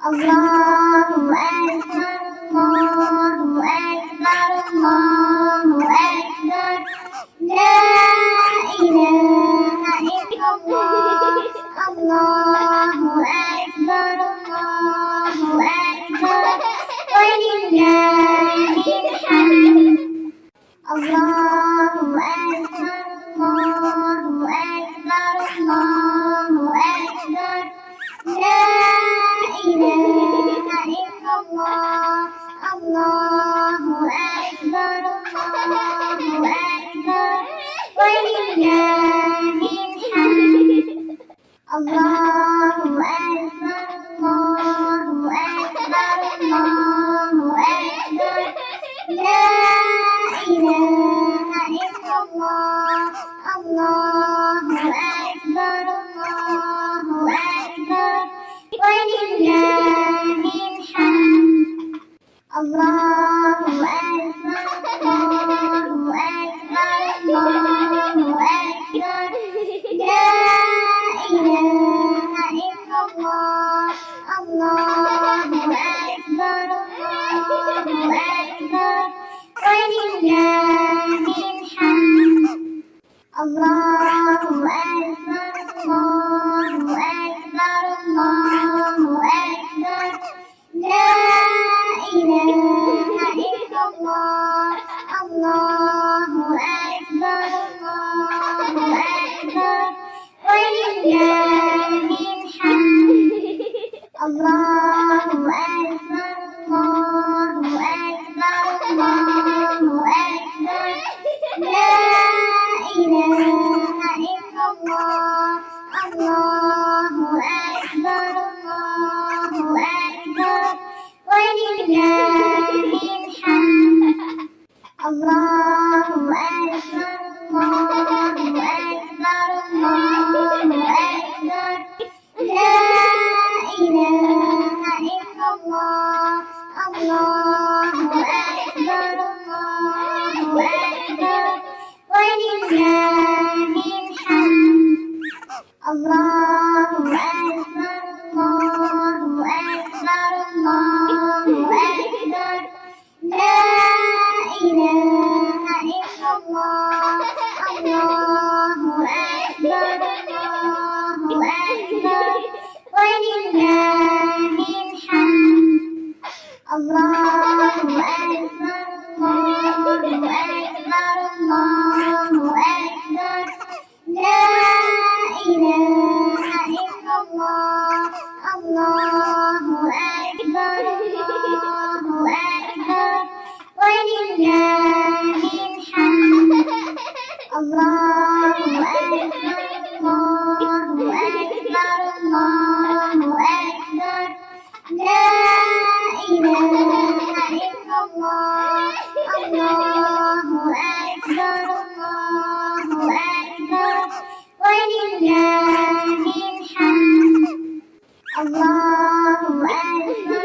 الله أكبر الله أكبر الله أكبر لا إله إلا الله الله أكبر الله أكبر ولله الحمد الله أكبر الله أكبر الله أكبر لا إله إلا الله الله أكبر الله أكبر ولله الحمد الله أكبر الله أكبر الله أكبر لا إله إلا الله الله أكبر الله أكبر ولله الحمد الله أكبر الله أكبر الله أكبر لا إله إلا الله الله أكبر الله أكبر ولله الحمد الله أكبر الله أكبر الله أكبر لا إله إلا الله الله أكبر الله أكبر ولله الحمد الله أكبر الله أكبر الله أكبر لا إله إلا الله الله أكبر الله أكبر ولله الحمد الله أكبر الله أكبر الله أكبر لا إله إلا الله الله أكبر الله أكبر ولله الحمد الله أكبر الله أكبر الله أكبر لا إله إلا الله الله أكبر الله أكبر ولله الحمد الله أكبر الله أكبر الله أكبر لا إله إلا الله الله أكبر الله أكبر ولله الحمد الله أكبر الله أكبر الله أكبر لا إله إلا الله الله أكبر الله أكبر ولله الحمد الله أكبر